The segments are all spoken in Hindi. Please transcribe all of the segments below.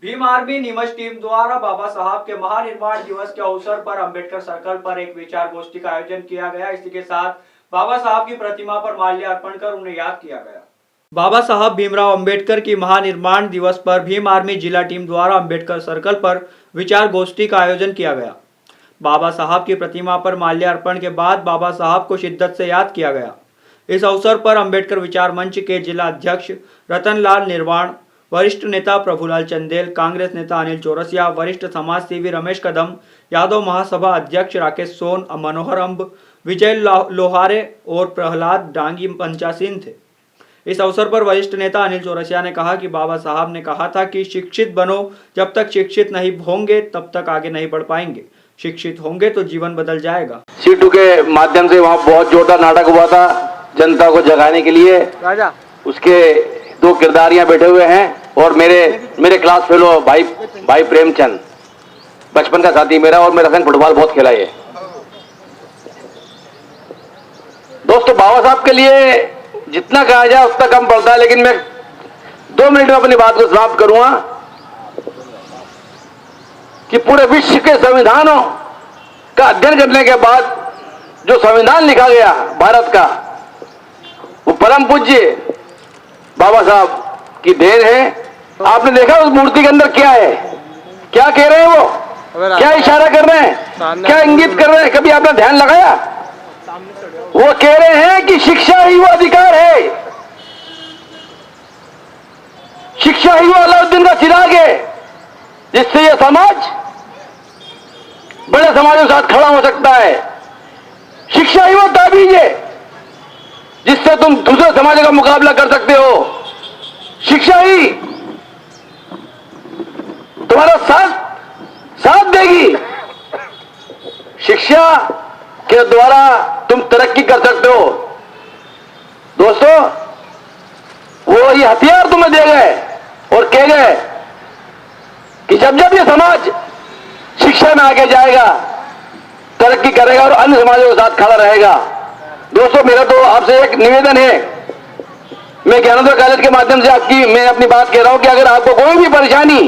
भीम आर्मी नीमच टीम द्वारा बाबा साहब के महानिर्वाण दिवस के अवसर पर अंबेडकर सर्कल पर एक विचार गोष्ठी का आयोजन किया गया। इसी के साथ बाबा साहब की प्रतिमा पर माल्यार्पण कर उन्हें याद किया गया। बाबा साहब भीमराव अंबेडकर की महानिर्वाण दिवस पर भीम आर्मी जिला टीम द्वारा अंबेडकर सर्कल पर विचार गोष्ठी का आयोजन किया गया। बाबा साहब की प्रतिमा पर माल्यार्पण के बाद बाबा साहब को शिद्दत से याद किया गया। इस अवसर पर अंबेडकर विचार मंच के जिला अध्यक्ष रतनलाल निर्वाण, वरिष्ठ नेता प्रभुलाल चंदेल, कांग्रेस नेता अनिल चौरसिया, वरिष्ठ समाज सेवी रमेश कदम, यादव महासभा अध्यक्ष राकेश सोन, मनोहर अंब, विजय लोहारे और प्रहलाद डांगी पंचासीन थे। इस अवसर पर वरिष्ठ नेता अनिल चौरसिया ने कहा कि बाबा साहब ने कहा था कि शिक्षित बनो, जब तक शिक्षित नहीं होंगे तब तक आगे नहीं बढ़ पाएंगे। शिक्षित होंगे तो जीवन बदल जाएगा। C2 के माध्यम से वहाँ बहुत जोरदार नाटक हुआ था जनता को जगाने के लिए। उसके दो किरदार यहाँ बैठे हुए हैं और मेरे क्लास फेलो भाई प्रेमचंद, बचपन का साथी मेरा, और मेरा संग फुटबॉल बहुत खेला है। दोस्तों, बाबा साहब के लिए जितना कहा जाए उतना कम पड़ता है, लेकिन मैं 2 मिनट में अपनी बात को समाप्त करूंगा कि पूरे विश्व के संविधानों का अध्ययन करने के बाद जो संविधान लिखा गया भारत का, वो परम पूज्य बाबा साहब की देन है। आपने देखा उस मूर्ति के अंदर क्या है, क्या कह रहे हैं वो, क्या इशारा कर रहे हैं, क्या इंगित कर रहे हैं, कभी आपने ध्यान लगाया? वो कह रहे हैं कि शिक्षा ही वो अधिकार है, शिक्षा ही वो अलाउद्दीन का चिराग है जिससे यह समाज बड़े समाजों के साथ खड़ा हो सकता है। शिक्षा ही वो ताबीज है जिससे तुम दूसरे समाजों का मुकाबला कर सकते हो। शिक्षा ही तुम्हारा साथ देगी। शिक्षा के द्वारा तुम तरक्की कर सकते हो। दोस्तों, वो ये हथियार तुम्हें दे गए और कह गए कि जब ये समाज शिक्षा में आगे जाएगा, तरक्की करेगा और अन्य समाजों के साथ खड़ा रहेगा। दोस्तों, मेरा तो आपसे एक निवेदन है, मैं ज्ञानोदय कॉलेज के माध्यम से मैं अपनी बात कह रहा हूं कि अगर आपको कोई भी परेशानी,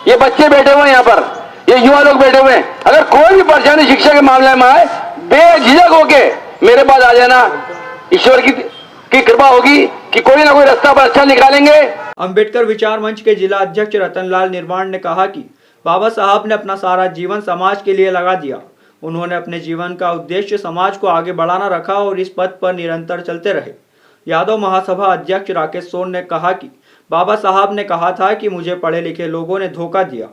ये बच्चे बैठे हुए हैं यहाँ पर, ये युवा लोग बैठे हुए हैं, अगर कोई भी परेशानी शिक्षा के मामले में आए, बेझिझक होके मेरे पास आ जाना। ईश्वर की कृपा होगी कि कोई ना कोई रास्ता पर अच्छा निकालेंगे। अंबेडकर विचार मंच के जिला अध्यक्ष रतनलाल निर्वाण ने कहा कि बाबा साहब ने अपना सारा जीवन समाज के लिए लगा दिया। उन्होंने अपने जीवन का उद्देश्य समाज को आगे बढ़ाना रखा और इस पथ पर निरंतर चलते रहे। यादव महासभा अध्यक्ष राकेश सोन ने कहा कि बाबा साहब ने कहा था कि मुझे पढ़े लिखे लोगों ने धोखा दिया,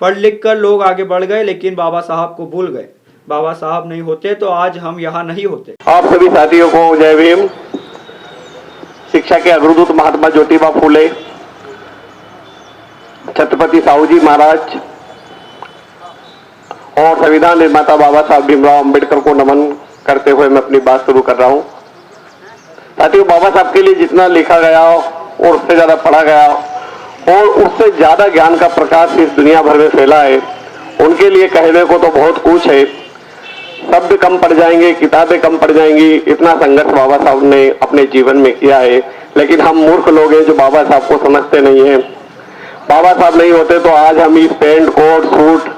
पढ़ लिख कर लोग आगे बढ़ गए लेकिन बाबा साहब को भूल गए। बाबा साहब नहीं होते तो आज हम यहाँ नहीं होते। आप सभी साथियों को जय भीम। शिक्षा के अग्रदूत महात्मा ज्योतिबा फूले, छत्रपति साहू जी महाराज और संविधान निर्माता बाबा साहब भीमराव अंबेडकर को नमन करते हुए मैं अपनी बात शुरू कर रहा हूं। साथियों, बाबा साहब के लिए जितना लिखा गया और उससे ज्यादा पढ़ा गया और उससे ज्यादा ज्ञान का प्रकाश इस दुनिया भर में फैला है, उनके लिए कहने को तो बहुत कुछ है। शब्द कम पड़ जाएंगे, किताबें कम पड़ जाएंगी, इतना संघर्ष बाबा साहब ने अपने जीवन में किया है। लेकिन हम मूर्ख लोग हैं जो बाबा साहब को समझते नहीं है। बाबा साहब नहीं होते तो आज हम इस पैंट कोट सूट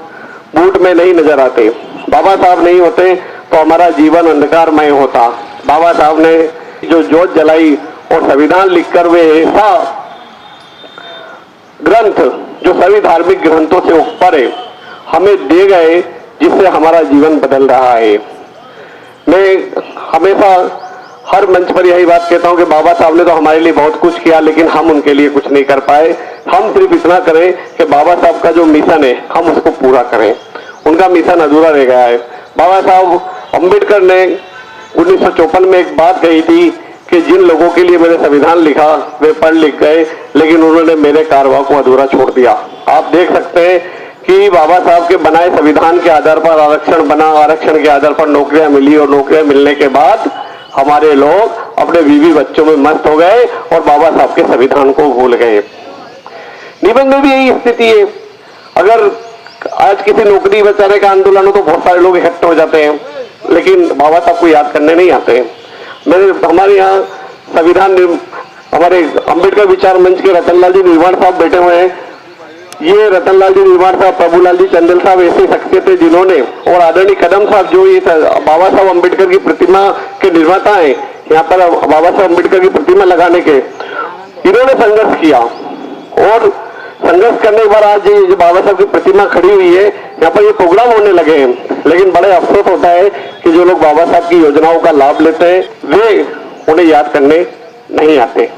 बूट में नहीं नजर आते। बाबा साहब नहीं होते तो हमारा जीवन अंधकारमय होता। बाबा साहब ने जो जोत जलाई और संविधान लिखकर वे ऐसा ग्रंथ जो सभी धार्मिक ग्रंथों से ऊपर है हमें दे गए, जिससे हमारा जीवन बदल रहा है। मैं हमेशा हर मंच पर यही बात कहता हूं कि बाबा साहब ने तो हमारे लिए बहुत कुछ किया, लेकिन हम उनके लिए कुछ नहीं कर पाए। हम सिर्फ इतना करें कि बाबा साहब का जो मिशन है हम उसको पूरा करें। उनका मिशन अधूरा रह गया है। बाबा साहब अंबेडकर ने 1954 में एक बात कही थी कि जिन लोगों के लिए मैंने संविधान लिखा वे पढ़ लिख गए, लेकिन उन्होंने मेरे कारवा को अधूरा छोड़ दिया। आप देख सकते हैं कि बाबा साहब के बनाए संविधान के आधार पर आरक्षण बना, आरक्षण के आधार पर नौकरियां मिली और नौकरियां मिलने के बाद हमारे लोग अपने बीवी बच्चों में मस्त हो गए और बाबा साहब के संविधान को भूल गए। निबंध में भी यही स्थिति है। अगर आज किसी नौकरी बचाने का आंदोलन हो तो बहुत सारे लोग इकट्ठे हो जाते हैं, लेकिन बाबा साहब को याद करने नहीं आते। हमारे यहाँ संविधान हमारे अंबेडकर विचार मंच के रतनलाल जी निर्वाण साहब बैठे हुए हैं। ये रतनलाल जी निर्माण साहब, प्रभुलाल जी चंदेल साहब ऐसी शख्सियत है जिन्होंने, और आदरणीय कदम साहब जो ये बाबा साहब अम्बेडकर की प्रतिमा के निर्माता हैं, यहाँ पर बाबा साहब अम्बेडकर की प्रतिमा लगाने के इन्होंने संघर्ष किया, और संघर्ष करने के बाद आज ये जो बाबा साहब की प्रतिमा खड़ी हुई है, यहाँ पर ये प्रोग्राम होने लगे हैं। लेकिन बड़े अफसोस होता है कि जो लोग बाबा साहब की योजनाओं का लाभ लेते हैं वे उन्हें याद करने नहीं आते।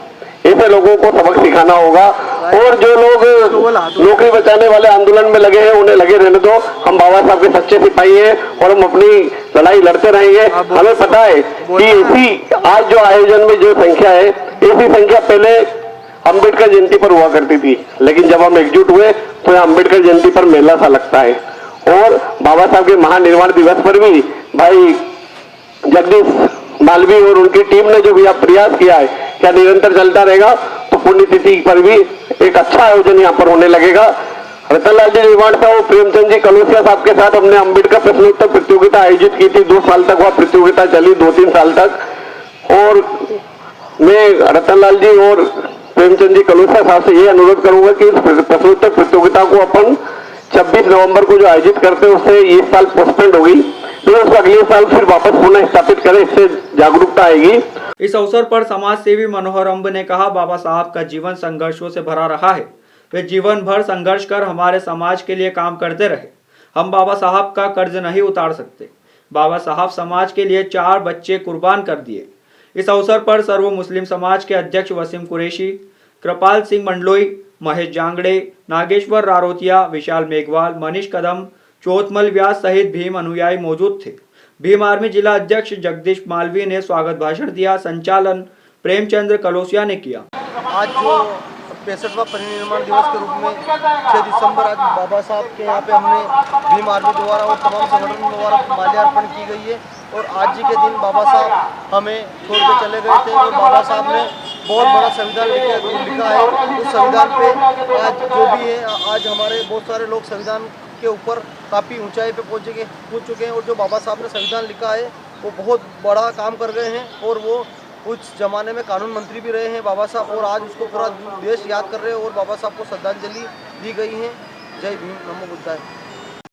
ऐसे लोगों को सबक सिखाना होगा, और जो लोग नौकरी बचाने वाले आंदोलन में लगे हैं उन्हें लगे रहने दो। हम बाबा साहब के सच्चे सिपाही हैं और हम अपनी लड़ाई लड़ते रहेंगे। हमें पता है कि इसी आज जो आयोजन में जो संख्या है, ऐसी संख्या पहले अम्बेडकर जयंती पर हुआ करती थी, लेकिन जब हम एकजुट हुए तो अम्बेडकर जयंती पर मेला सा लगता है। और बाबा साहब के महानिर्वाण दिवस पर भी भाई जगदीश मालवी और उनकी टीम ने जो भी प्रयास किया है, क्या निरंतर चलता रहेगा तो पुण्यतिथि पर भी एक अच्छा आयोजन यहाँ पर होने लगेगा। रतनलाल जी निर्माण साहब, प्रेमचंद जी कलौसिया साहब के साथ हमने अम्बेडकर प्रश्नोत्तर प्रतियोगिता आयोजित की थी। 2 साल तक वह प्रतियोगिता चली, 2-3 साल तक। और मैं रतनलाल जी और प्रेमचंद जी कलौसिया साहब से ये अनुरोध करूंगा कि इस प्रश्नोत्तर प्रतियोगिता को अपन 26 नवंबर को जो आयोजित करते हैं उससे इस साल पोस्टपोन्ड होगी, तो उसको अगले साल फिर वापस पुनः स्थापित करें, इससे जागरूकता आएगी। इस अवसर पर समाज सेवी मनोहर अम्ब ने कहा, बाबा साहब का जीवन संघर्षों से भरा रहा है। वे जीवन भर संघर्ष कर हमारे समाज के लिए काम करते रहे। हम बाबा साहब का कर्ज नहीं उतार सकते। बाबा साहब समाज के लिए 4 बच्चे कुर्बान कर दिए। इस अवसर पर सर्व मुस्लिम समाज के अध्यक्ष वसीम कुरैशी, कृपाल सिंह मंडलोई, महेश जांगड़े, नागेश्वर रारोतिया, विशाल मेघवाल, मनीष कदम, चौथमल व्यास सहित भीम अनुयायी मौजूद थे। भीम आर्मी जिला अध्यक्ष जगदीश मालवी ने स्वागत भाषण दिया। संचालन प्रेमचंद्र कलौसिया ने किया। आज जो 65वां परिनिर्माण दिवस के रूप में 6 दिसंबर आज बाबा साहब के यहाँ पे हमने भीम आर्मी द्वारा और तमाम संगठनों द्वारा माल्यार्पण की गई है। और आज जी के दिन बाबा साहब हमें छोड़ के चले गए थे, और बाबा साहब ने बहुत बड़ा संविधान लिखा है। उस संविधान पे आज जो भी है, आज हमारे बहुत सारे लोग संविधान के ऊपर काफ़ी ऊंचाई पे पहुंच चुके हैं। और जो बाबा साहब ने संविधान लिखा है वो बहुत बड़ा काम कर गए हैं, और वो उस जमाने में कानून मंत्री भी रहे हैं बाबा साहब, और आज उसको पूरा देश याद कर रहे हैं और बाबा साहब को श्रद्धांजलि दी गई है। जय भीम, नमो बुद्धाय।